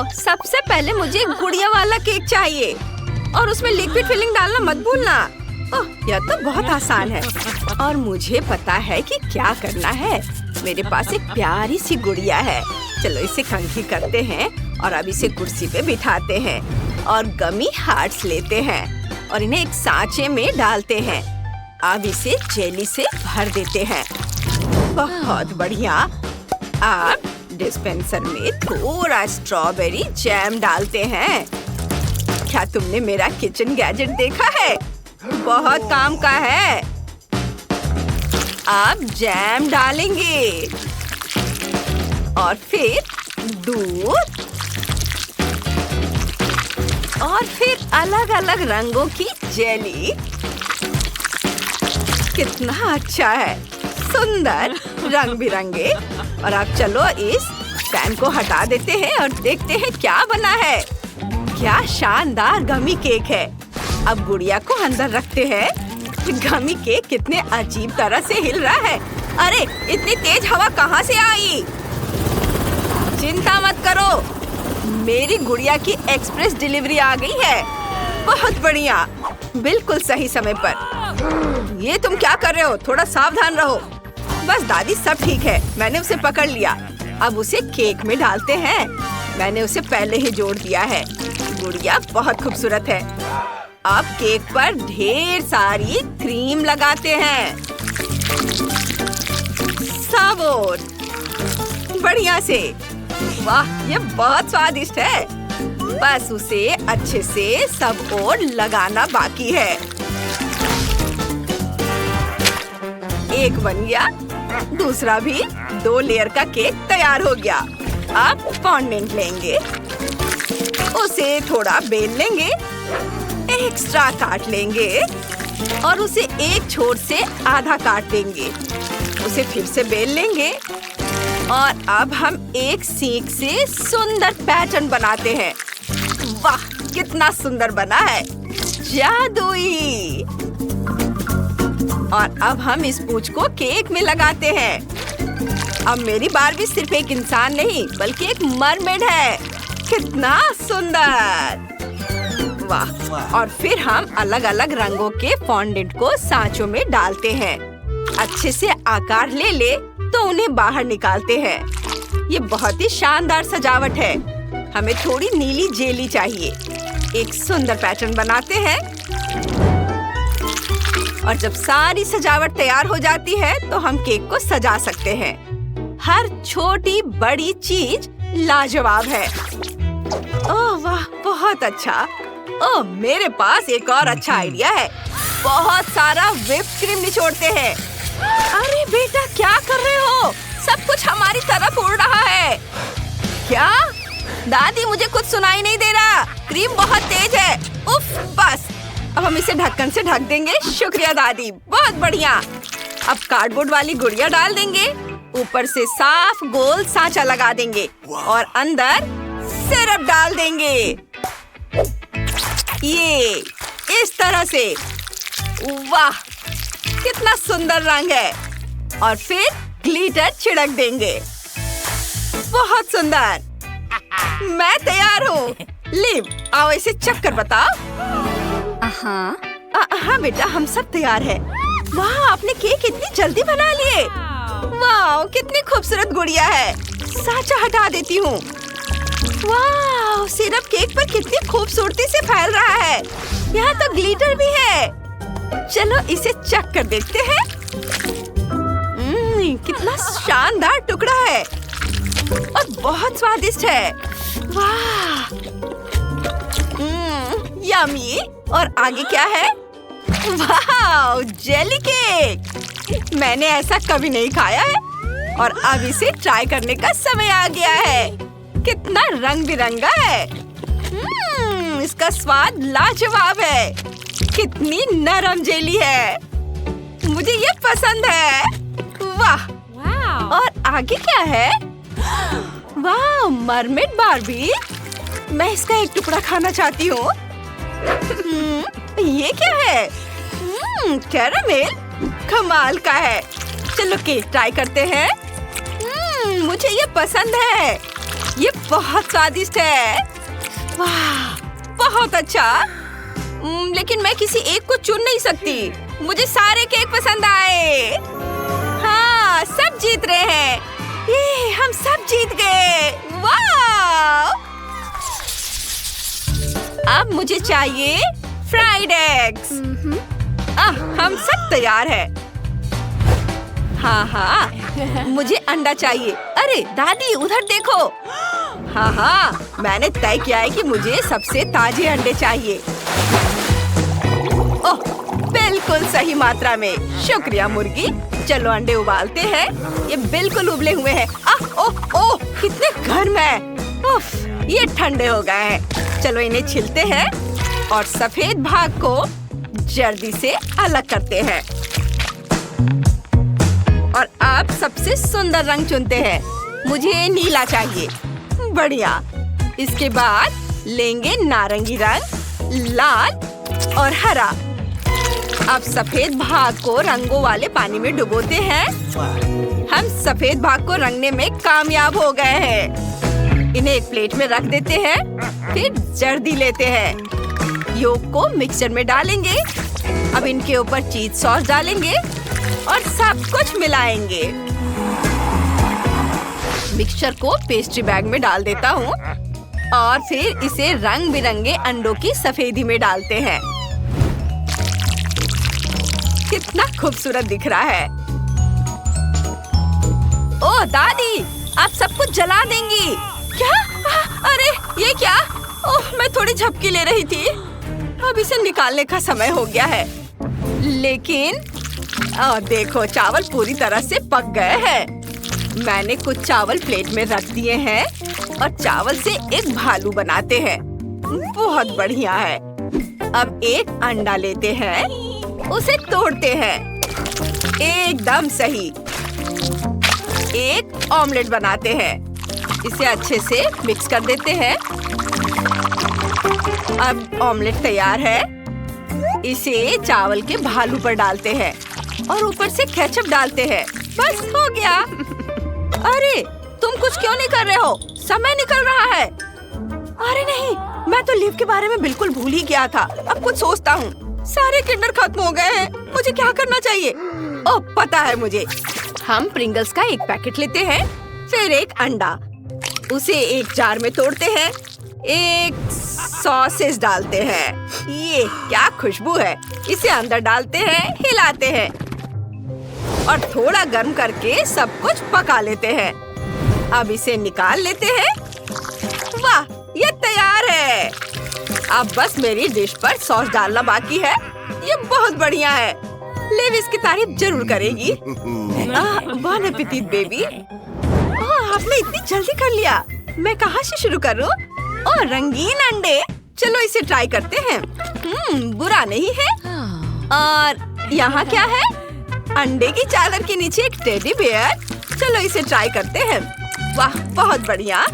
ओह, सबसे पहले मुझे गुड़िया वाला केक चाहिए और उसमें लिक्विड फिलिंग डालना मत भूलना। ओह, यह तो बहुत आसान है और मुझे पता है कि क्या करना है। मेरे पास एक प्यारी सी गुड़िया है। चलो इसे कंघी करते हैं और अब इसे कुर्सी पे बिठाते हैं और गमी हार्ट्स लेते हैं और इन्हें एक सांचे में डालते हैं। अब इसे जेली से भर देते हैं। बहुत बढ़िया। अब डिस्पेंसर में थोड़ा स्ट्रॉबेरी जैम डालते हैं। क्या तुमने मेरा किचन गैजेट देखा है? बहुत काम का है। अब जैम डालेंगे और फिर दूध और फिर अलग-अलग रंगों की जेली। कितना अच्छा है, सुंदर रंग बिरंगे। और अब चलो इस पैन को हटा देते हैं और देखते हैं क्या बना है। क्या शानदार गमी केक है। अब गुड़िया को अंदर रखते हैं। गमी केक कितने अजीब तरह से हिल रहा है। अरे, इतनी तेज हवा कहाँ से आई? चिंता मत करो, मेरी गुड़िया की एक्सप्रेस डिलीवरी आ गई है। बहुत बढ़िया, बिल्कुल सही समय पर। ये तुम क्या कर रहे हो? थोड़ा सावधान रहो। बस दादी, सब ठीक है, मैंने उसे पकड़ लिया। अब उसे केक में डालते हैं। मैंने उसे पहले ही जोड़ दिया है। गुड़िया बहुत खूबसूरत है। अब केक पर ढेर सारी क्रीम लगाते हैं। साबुन बढ़िया से। वाह, ये बहुत स्वादिष्ट है। बस उसे अच्छे से सब ओर लगाना बाकी है। एक बन गया, दूसरा भी। 2 लेयर का केक तैयार हो गया। अब फॉन्डेंट लेंगे, उसे थोड़ा बेल लेंगे, एक्स्ट्रा काट लेंगे और उसे एक छोर से आधा काट देंगे। उसे फिर से बेल लेंगे और अब हम एक सीख से सुंदर पैटर्न बनाते हैं। वाह, कितना सुंदर बना है, जादुई। और अब हम इस पूंछ को केक में लगाते हैं। अब मेरी बारबी सिर्फ एक इंसान नहीं बल्कि एक मरमेड है। कितना सुंदर। वाह। और फिर हम अलग अलग रंगों के फॉन्डेंट को सांचों में डालते हैं। अच्छे से आकार ले ले तो उन्हें बाहर निकालते हैं। ये बहुत ही शानदार सजावट है। हमें थोड़ी नीली जेली चाहिए। एक सुंदर पैटर्न बनाते हैं और जब सारी सजावट तैयार हो जाती है तो हम केक को सजा सकते हैं। हर छोटी बड़ी चीज लाजवाब है। ओह वाह, बहुत अच्छा। ओह, मेरे पास एक और अच्छा आइडिया है। बहुत सारा व्हिप क्रीम निचोड़ते हैं। अरे बेटा, क्या कर रहे हो? सब कुछ हमारी तरफ उड़ रहा है। क्या? दादी, मुझे कुछ सुनाई नहीं दे रहा। क्रीम बहुत तेज है। उफ, बस। अब हम इसे ढक्कन से ढक देंगे। शुक्रिया दादी, बहुत बढ़िया। अब कार्डबोर्ड वाली गुड़िया डाल देंगे, ऊपर से साफ गोल सांचा लगा देंगे और अंदर सिरप डाल देंगे। ये इस तरह से। वाह, कितना सुंदर रंग है। और फिर ग्लिटर छिड़क देंगे। बहुत सुंदर। मैं तैयार हूँ। लिव, आओ इसे चक्कर बताओ। हाँ बेटा, हम सब तैयार हैं। वाह, आपने केक इतनी जल्दी बना लिए। वाह, कितनी खूबसूरत गुड़िया है। सांचा हटा देती हूँ। वाह, सिरप केक पर कितनी खूबसूरती से फैल रहा है। यहाँ तो ग्लिटर भी है। चलो इसे चख कर देखते हैं। कितना शानदार टुकड़ा है और बहुत स्वादिष्ट है। वाह, यम्मी। और आगे क्या है? वाह, जेली केक। मैंने ऐसा कभी नहीं खाया है और अब इसे ट्राई करने का समय आ गया है। कितना रंग बिरंगा है। इसका स्वाद लाजवाब है। कितनी नरम जेली है। मुझे ये पसंद है। वाह। और आगे क्या है? वाह, मरमेड बारबी। मैं इसका एक टुकड़ा खाना चाहती हूँ। ये क्या है? कैरामेल। कमाल का है। चलो केक ट्राई करते हैं। मुझे ये पसंद है। ये बहुत स्वादिष्ट है। वाह, बहुत अच्छा। लेकिन मैं किसी एक को चुन नहीं सकती। मुझे सारे केक पसंद आए। हाँ, सब जीत रहे हैं। ये हम सब जीत गए। वाह! अब मुझे चाहिए फ्राइड एग्स। हम सब तैयार हैं। हाँ, मुझे अंडा चाहिए। अरे दादी, उधर देखो। हाँ, मैंने तय किया है कि मुझे सबसे ताजे अंडे चाहिए। ओह, बिल्कुल सही मात्रा में। शुक्रिया मुर्गी। चलो अंडे उबालते हैं। ये बिल्कुल उबले हुए हैं। ओह, कितने गर्म है। उफ, ये ठंडे हो गए हैं। चलो इन्हें छिलते हैं और सफेद भाग को जर्दी से अलग करते हैं। और अब सबसे सुंदर रंग चुनते हैं। मुझे नीला चाहिए। बढ़िया। इसके बाद लेंगे नारंगी रंग, लाल और हरा। अब सफेद भाग को रंगों वाले पानी में डुबोते हैं। हम सफेद भाग को रंगने में कामयाब हो गए हैं। इन्हें एक प्लेट में रख देते हैं। फिर जर्दी लेते हैं। योग को मिक्सर में डालेंगे। अब इनके ऊपर चीज सॉस डालेंगे और सब कुछ मिलाएंगे। मिक्सचर को पेस्ट्री बैग में डाल देता हूँ और फिर इसे रंग बिरंगे अंडों की सफेदी में डालते हैं। कितना खूबसूरत दिख रहा है। ओह दादी, आप सब कुछ जला देंगी क्या? अरे ये क्या? ओह, मैं थोड़ी झपकी ले रही थी। अब इसे निकालने का समय हो गया है। लेकिन देखो, चावल पूरी तरह से पक गए हैं। मैंने कुछ चावल प्लेट में रख दिए हैं और चावल से एक भालू बनाते हैं। बहुत बढ़िया है। अब एक अंडा लेते हैं, उसे तोड़ते हैं। एकदम सही। एक ऑमलेट बनाते हैं। इसे अच्छे से मिक्स कर देते हैं। अब ऑमलेट तैयार है। इसे चावल के भालू पर डालते हैं और ऊपर से केचप डालते हैं। बस हो गया। अरे तुम कुछ क्यों नहीं कर रहे हो? समय निकल रहा है। अरे नहीं, मैं तो लीव के बारे में बिल्कुल भूल ही गया था। अब कुछ सोचता हूँ। सारे किंडर खत्म हो गए हैं। मुझे क्या करना चाहिए? ओह, पता है मुझे। हम प्रिंगल्स का एक पैकेट लेते हैं, फिर एक अंडा। उसे एक जार में तोड़ते हैं। एक सॉसेज डालते हैं। ये क्या खुशबू है। इसे अंदर डालते हैं, हिलाते हैं और थोड़ा गर्म करके सब कुछ पका लेते हैं। अब इसे निकाल लेते हैं। वाह, ये तैयार है। अब बस मेरी डिश पर सॉस डालना बाकी है। ये बहुत बढ़िया है। लिव इसकी तारीफ जरूर करेगी। बॉन एपेटिट बेबी। आपने इतनी जल्दी कर लिया। मैं कहाँ से शुरू करूँ? ओह, रंगीन अंडे। चलो इसे ट्राई करते हैं। बुरा नहीं है। और यहाँ क्या है? अंडे की चादर के नीचे एक टेडी बेयर। चलो इसे ट्राई करते हैं। वाह, बहुत बढ़िया।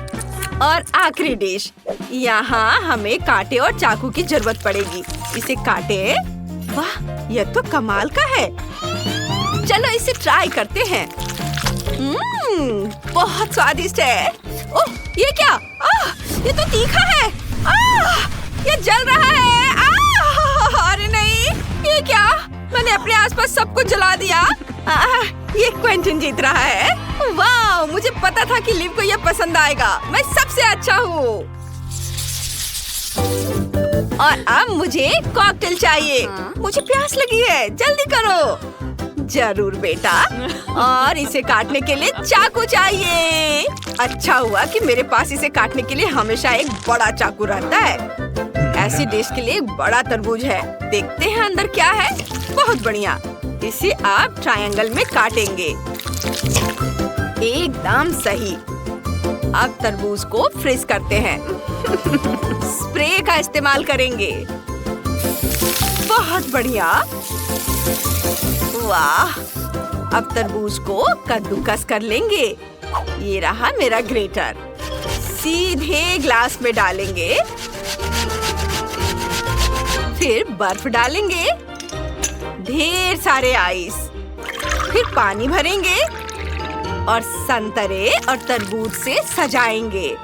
और आखिरी डिश। यहाँ हमें कांटे और चाकू की जरूरत पड़ेगी। इसे काटे। वाह, यह तो कमाल का है। चलो इसे ट्राई करते हैं। बहुत स्वादिष्ट है। ओह, ये क्या? ये तो तीखा है। ये जल रहा है। अरे नहीं, ये क्या? मैंने अपने आसपास सब कुछ जला दिया। ये क्वेंटिन जीत रहा है। वाह, मुझे पता था कि लिव को ये पसंद आएगा। मैं सबसे अच्छा हूँ। और अब मुझे कॉकटेल चाहिए। मुझे प्यास लगी है। जल्दी करो। जरूर बेटा। और इसे काटने के लिए चाकू चाहिए। अच्छा हुआ कि मेरे पास इसे काटने के लिए हमेशा एक बड़ा चाकू रहता है। ऐसी डिश के लिए एक बड़ा तरबूज है। देखते हैं अंदर क्या है। बहुत बढ़िया। इसे आप ट्रायंगल में काटेंगे। एकदम सही। अब तरबूज को फ्रीज करते हैं। स्प्रे का इस्तेमाल करेंगे। बहुत बढ़िया। वाह, अब तरबूज को कद्दूकस कर लेंगे। ये रहा मेरा ग्रेटर। सीधे ग्लास में डालेंगे। फिर बर्फ डालेंगे। ढेर सारे आइस। फिर पानी भरेंगे और संतरे और तरबूज से सजाएंगे।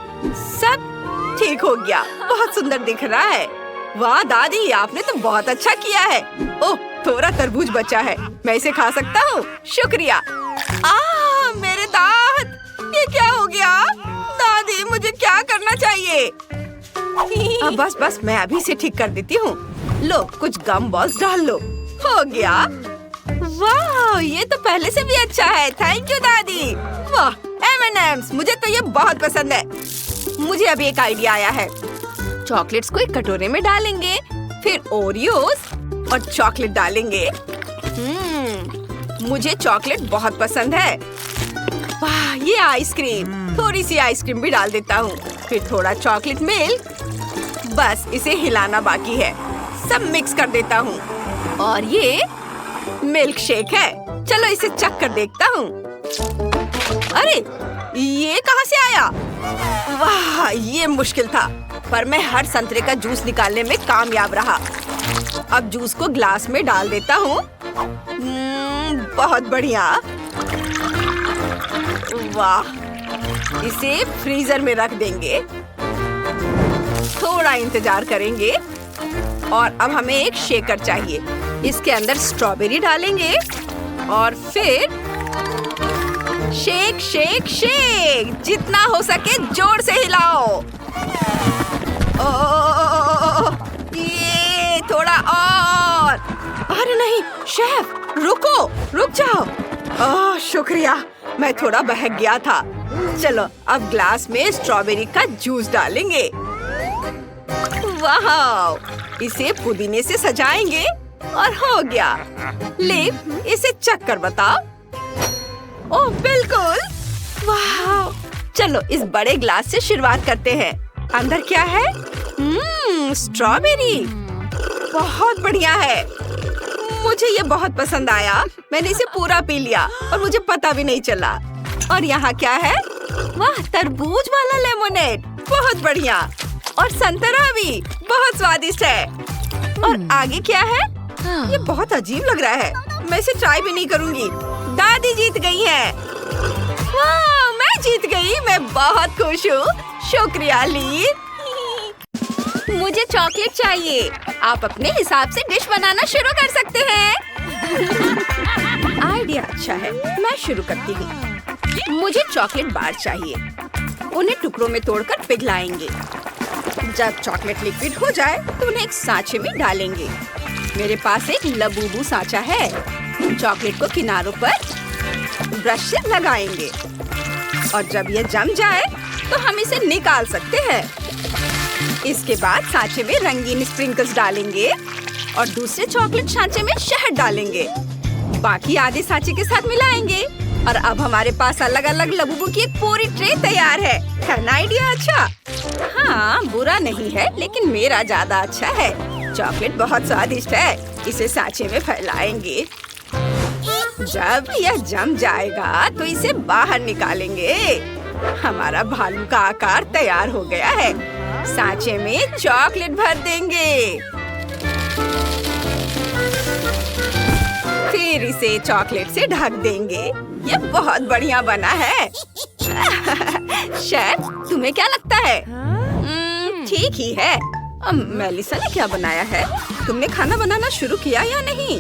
सब ठीक हो गया। बहुत सुंदर दिख रहा है। वाह दादी, आपने तो बहुत अच्छा किया है। ओह, थोड़ा तरबूज बचा है, मैं इसे खा सकता हूँ? शुक्रिया। मेरे दांत, ये क्या हो गया? दादी, मुझे क्या करना चाहिए? बस मैं अभी से ठीक कर देती हूँ। लो, कुछ गम बॉल्स डाल लो। हो गया। वाह, ये तो पहले से भी अच्छा है। थैंक यू दादी। वाह, M&M's, मुझे तो ये बहुत पसंद है। मुझे अभी एक आइडिया आया है। चॉकलेट्स को एक कटोरे में डालेंगे, फिर ओरियोस और चॉकलेट डालेंगे। मुझे चॉकलेट बहुत पसंद है। वाह, ये आइसक्रीम, थोड़ी सी आइसक्रीम भी डाल देता हूँ, फिर थोड़ा चॉकलेट मिल्क। बस इसे हिलाना बाकी है। सब मिक्स कर देता हूँ और ये मिल्क शेक है। चलो इसे चख कर देखता हूँ। अरे, ये कहाँ से आया? वाह, ये मुश्किल था, पर मैं हर संतरे का जूस निकालने में कामयाब रहा। अब जूस को ग्लास में डाल देता हूँ। बहुत बढ़िया। वाह, इसे फ्रीजर में रख देंगे। थोड़ा इंतजार करेंगे और अब हमें एक शेकर चाहिए। इसके अंदर स्ट्रॉबेरी डालेंगे और फिर शेक शेक शेक, जितना हो सके जोर से हिलाओ। ये थोड़ा और। अरे नहीं शेफ, रुको, रुक जाओ। शुक्रिया, मैं थोड़ा बहक गया था। चलो अब ग्लास में स्ट्रॉबेरी का जूस डालेंगे। वाह, इसे पुदीने से सजाएंगे और हो गया। ले, इसे चख कर बताओ। ओह बिल्कुल। वाह, चलो इस बड़े ग्लास से शुरुआत करते हैं। अंदर क्या है? स्ट्रॉबेरी। बहुत बढ़िया है, मुझे ये बहुत पसंद आया। मैंने इसे पूरा पी लिया और मुझे पता भी नहीं चला। और यहाँ क्या है? वाह, तरबूज वाला लेमोनेड, बहुत बढ़िया। और संतरा भी बहुत स्वादिष्ट है। और आगे क्या है? ये बहुत अजीब लग रहा है, मैं इसे ट्राई भी नहीं करूँगी। दादी जीत गई है। वाह, मैं जीत गई, मैं बहुत खुश हूँ। शुक्रिया ली। मुझे चॉकलेट चाहिए। आप अपने हिसाब से डिश बनाना शुरू कर सकते हैं। आइडिया अच्छा है, मैं शुरू करती हूँ। मुझे चॉकलेट बार चाहिए। उन्हें टुकड़ों में तोड़कर पिघलाएंगे। जब चॉकलेट लिक्विड हो जाए तो उन्हें एक सांचे में डालेंगे। मेरे पास एक लबूबू सांचा है। चॉकलेट को किनारों पर ब्रश से लगाएंगे और जब यह जम जाए तो हम इसे निकाल सकते हैं। इसके बाद सांचे में रंगीन स्प्रिंकल्स डालेंगे और दूसरे चॉकलेट सांचे में शहद डालेंगे। बाकी आधे सांचे के साथ मिलाएंगे और अब हमारे पास अलग अलग लबूबू की एक पूरी ट्रे तैयार है। ना आइडिया अच्छा? हाँ, बुरा नहीं है, लेकिन मेरा ज्यादा अच्छा है। चॉकलेट बहुत स्वादिष्ट है। इसे सांचे में फैलाएंगे। जब यह जम जाएगा तो इसे बाहर निकालेंगे। हमारा भालू का आकार तैयार हो गया है। सांचे में चॉकलेट भर देंगे, फिर इसे चॉकलेट से ढक देंगे। यह बहुत बढ़िया बना है। शेफ, तुम्हें क्या लगता है? ठीक ही है। मेलिसा ने क्या बनाया है? तुमने खाना बनाना शुरू किया या नहीं?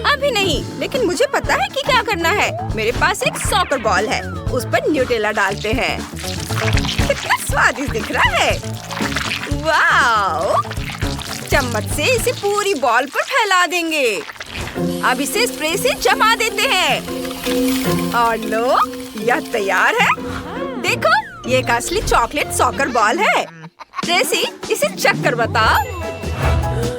अभी नहीं, लेकिन मुझे पता है कि क्या करना है। मेरे पास एक सॉकर बॉल है, उस पर न्यूटेला डालते हैं। कितना स्वादिष्ट दिख रहा है। वाओ! चम्मच से इसे पूरी बॉल पर फैला देंगे। अब इसे स्प्रे से जमा देते हैं और लो, यह तैयार है। देखो, ये एक असली चॉकलेट सॉकर बॉल है। ट्रेसी, इसे चख कर बताओ।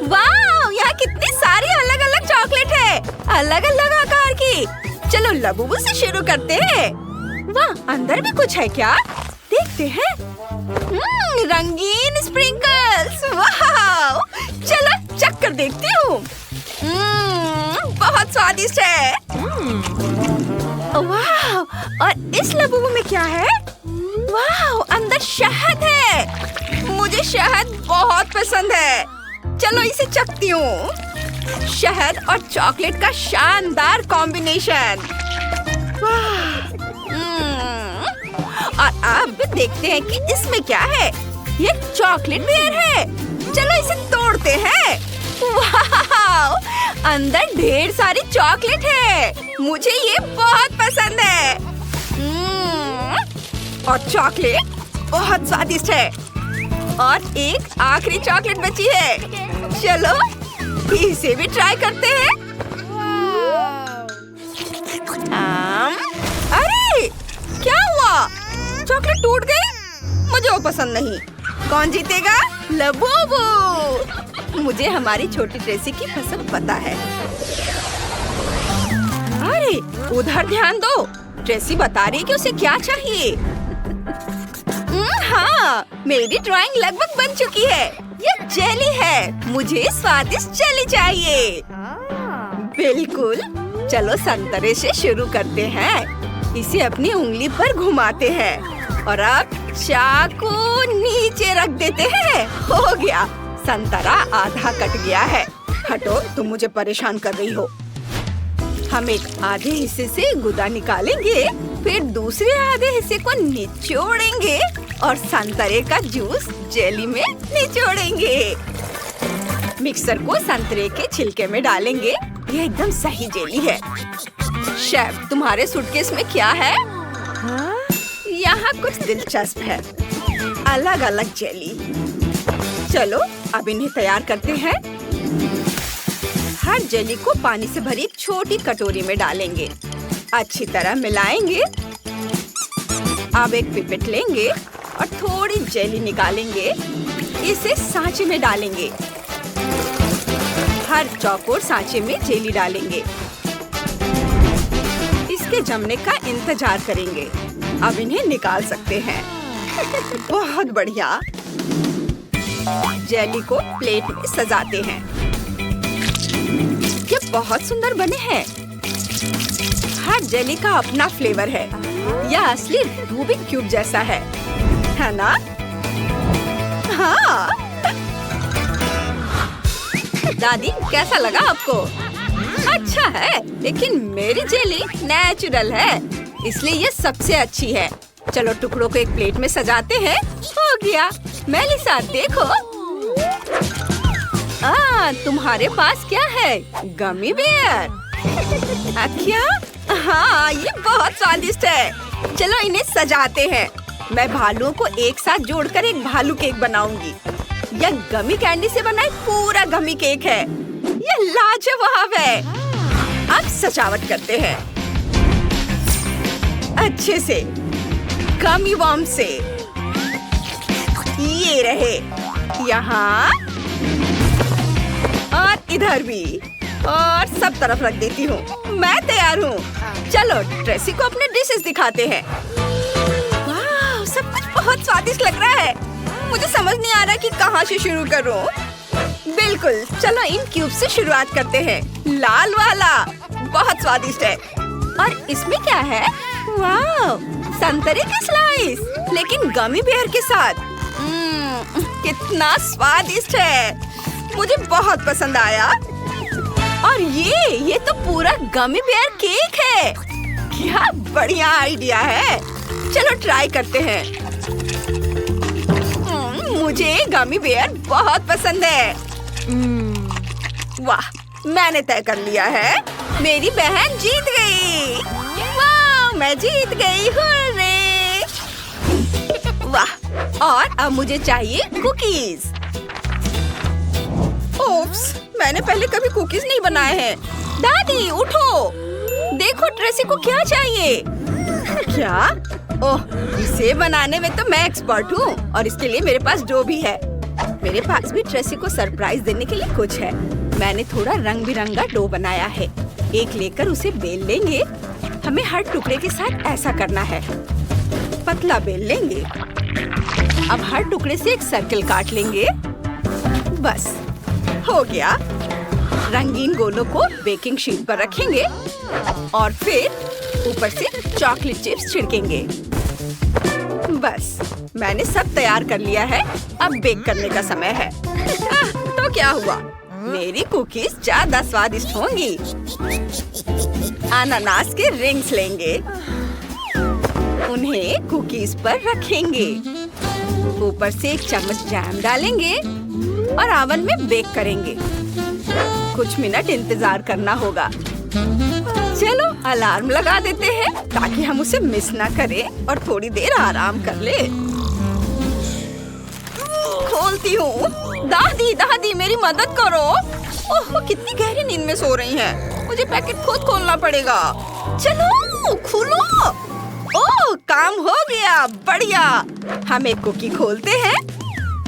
वाह, यहाँ कितनी सारी अलग अलग चॉकलेट है, अलग अलग आकार की। चलो लबूबू से शुरू करते हैं। वाह, अंदर भी कुछ है क्या? देखते हैं। रंगीन स्प्रिंकल्स। वाह, चलो चख कर देखती हूँ। बहुत स्वादिष्ट है। वाह, और इस लबूबू में क्या है? वाह, अंदर शहद है। मुझे शहद बहुत पसंद है। चलो इसे चखती हूँ। शहद और चॉकलेट का शानदार कॉम्बिनेशन। और अब देखते हैं कि इसमें क्या है। ये चॉकलेट बियर है। चलो इसे तोड़ते हैं। वाह! अंदर ढेर सारी चॉकलेट है। मुझे ये बहुत पसंद है। और चॉकलेट बहुत स्वादिष्ट है। और एक आखिरी चॉकलेट बची है। चलो इसे भी ट्राई करते हैं। अरे क्या हुआ? चॉकलेट टूट गई। मुझे वो पसंद नहीं। कौन जीतेगा? लबूबू। मुझे हमारी छोटी ट्रेसी की पसंद पता है। अरे उधर ध्यान दो। ट्रेसी बता रही है कि उसे क्या चाहिए। हाँ, मेरी ड्राइंग लगभग बन चुकी है। ये जेली है। मुझे स्वादिष्ट जेली चाहिए। बिल्कुल। चलो संतरे से शुरू करते हैं। इसे अपनी उंगली पर घुमाते हैं और अब चाकू नीचे रख देते हैं। हो गया। संतरा आधा कट गया है। हटो, तुम मुझे परेशान कर रही हो। हम एक आधे हिस्से से गुदा निकालेंगे, फिर दूसरे आधे हिस्से को निचोड़ेंगे और संतरे का जूस जेली में निचोड़ेंगे। मिक्सर को संतरे के छिलके में डालेंगे। ये एकदम सही जेली है। शेफ, तुम्हारे सूटकेस में क्या है? यहाँ कुछ दिलचस्प है। अलग अलग जेली। चलो अब इन्हें तैयार करते हैं। हर जेली को पानी से भरी एक छोटी कटोरी में डालेंगे। अच्छी तरह मिलाएंगे। अब एक पिपेट लेंगे और थोड़ी जेली निकालेंगे। इसे सांचे में डालेंगे। हर चौकोर सांचे में जेली डालेंगे। इसके जमने का इंतजार करेंगे। अब इन्हें निकाल सकते हैं। बहुत बढ़िया। जेली को प्लेट में सजाते हैं। ये बहुत सुंदर बने हैं। हर जेली का अपना फ्लेवर है। यह असली रूबिक क्यूब जैसा है ना? हाँ। दादी, कैसा लगा आपको? अच्छा है, लेकिन मेरी जेली नेचुरल है, इसलिए ये सबसे अच्छी है। चलो टुकड़ों को एक प्लेट में सजाते हैं। हो गया। मेलिसा, देखो। तुम्हारे पास क्या है? Gummy bear. क्या? हाँ, ये बहुत स्वादिष्ट है। चलो इन्हें सजाते हैं। मैं भालुओं को एक साथ जोड़कर एक भालू केक बनाऊंगी। यह गमी कैंडी से बना एक पूरा गमी केक है। यह लाजवाब है। अब सजावट करते हैं अच्छे से। गमी वर्म से। ये रहे यहाँ और इधर भी, और सब तरफ रख देती हूँ। मैं तैयार हूँ। चलो ट्रेसी को अपने डिशेस दिखाते हैं। वाह, सब कुछ बहुत स्वादिष्ट लग रहा है। मुझे समझ नहीं आ रहा कि कहाँ से शुरू करूँ। बिल्कुल, चलो इन क्यूब से शुरुआत करते हैं। लाल वाला बहुत स्वादिष्ट है। और इसमें क्या है? वाह, संतरे की स्लाइस, लेकिन गमी बेयर के साथ। कितना स्वादिष्ट है। मुझे बहुत पसंद आया। और ये तो पूरा गमी बेयर केक है। क्या बढ़िया आइडिया है। चलो ट्राई करते हैं। मुझे गमी बेयर बहुत पसंद है। वाह, मैंने तय कर लिया है। मेरी बहन जीत गई। वाह, मैं जीत गई। हुर्रे! वाह, और अब मुझे चाहिए कुकीज। ओप्स, मैंने पहले कभी कुकीज नहीं बनाए हैं। दादी उठो, देखो ट्रेसी को क्या चाहिए। क्या? ओह, इसे बनाने में तो मैं एक्सपर्ट हूँ और इसके लिए मेरे पास डो भी है। मेरे पास भी ट्रेसी को सरप्राइज देने के लिए कुछ है। मैंने थोड़ा रंग बिरंगा डो बनाया है। एक लेकर उसे बेल लेंगे। हमें हर टुकड़े के साथ ऐसा करना है। पतला बेल लेंगे। अब हर टुकड़े से एक सर्कल काट लेंगे। बस हो गया। रंगीन गोलों को बेकिंग शीट पर रखेंगे और फिर ऊपर से चॉकलेट चिप्स छिड़केंगे। बस, मैंने सब तैयार कर लिया है। अब बेक करने का समय है। तो क्या हुआ? मेरी कुकीज ज्यादा स्वादिष्ट होंगी। अनानास के रिंग्स लेंगे। उन्हें कुकीज पर रखेंगे। ऊपर से 1 चम्मच जैम डालेंगे और ओवन में बेक करेंगे। कुछ मिनट इंतजार करना होगा। चलो अलार्म लगा देते हैं ताकि हम उसे मिस ना करें और थोड़ी देर आराम कर ले। खोलती हूँ। दादी दादी मेरी मदद करो। ओह कितनी गहरी नींद में सो रही हैं। मुझे पैकेट खुद खोलना पड़ेगा। चलो खोलो। ओह काम हो गया, बढ़िया। हम एक कुकी खोलते हैं,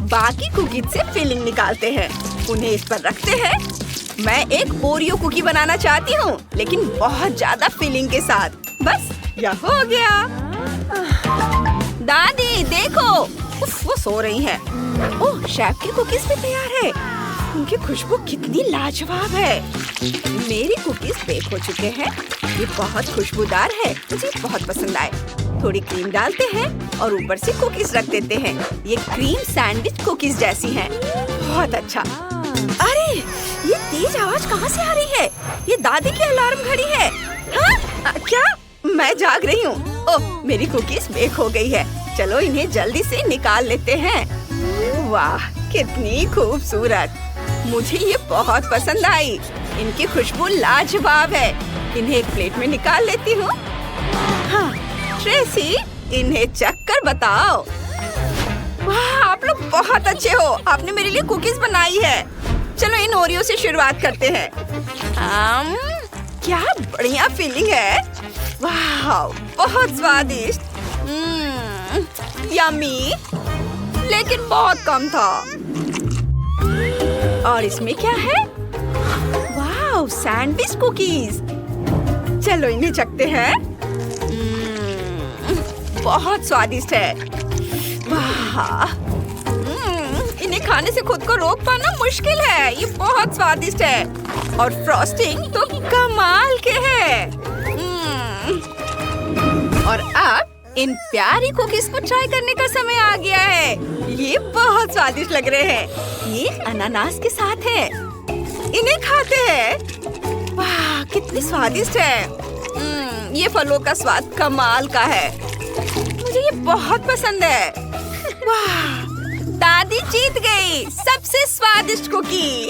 बाकी कुकीज से फिलिंग निकालते हैं, उन्हें इस पर रखते हैं। मैं एक ओरियो कुकी बनाना चाहती हूँ, लेकिन बहुत ज्यादा फिलिंग के साथ। बस यह हो गया। दादी देखो, उफ, वो सो रही हैं। ओह शेफ की कुकीज भी तैयार है। उनकी खुशबू कितनी लाजवाब है। मेरी कुकीज बेक हो चुके हैं। ये बहुत खुशबूदार है, मुझे बहुत पसंद आए। थोड़ी क्रीम डालते हैं और ऊपर से कुकीज रख देते हैं। ये क्रीम सैंडविच कुकीज जैसी हैं। बहुत अच्छा। अरे ये तेज आवाज कहाँ से आ रही है? ये दादी की अलार्म घड़ी है। हाँ? क्या मैं जाग रही हूँ? ओह मेरी कुकीज बेक हो गई है। चलो इन्हें जल्दी से निकाल लेते हैं। वाह कितनी खूबसूरत, मुझे ये बहुत पसंद आई। इनकी खुशबू लाजवाब है। इन्हें एक प्लेट में निकाल लेती हूँ। हाँ ट्रेसी इन्हें चख कर बताओ। वाह आप लोग बहुत अच्छे हो, आपने मेरे लिए कुकीज बनाई है। चलो इन ओरियो से शुरुआत करते हैं। क्या बढ़िया फीलिंग है। वाह बहुत स्वादिष्ट। यम्मी, लेकिन बहुत कम था। और इसमें क्या है? वाह सैंडविच कुकीज। चलो इन्हें चखते हैं। बहुत स्वादिष्ट है। वाह इन्हें खाने से खुद को रोक पाना मुश्किल है। ये बहुत स्वादिष्ट है और फ्रॉस्टिंग तो कमाल के है। और अब इन प्यारी कुकीज को ट्राई करने का समय आ गया है। ये बहुत स्वादिष्ट लग रहे हैं। ये अनानास के साथ है। इन्हें खाते हैं। वाह कितनी स्वादिष्ट है। ये फलों का स्वाद कमाल का है। मुझे ये बहुत पसंद है। वाह दादी जीत गई सबसे स्वादिष्ट कुकी।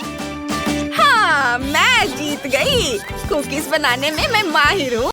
हाँ मैं जीत गई। कुकीज बनाने में मैं माहिर हूँ।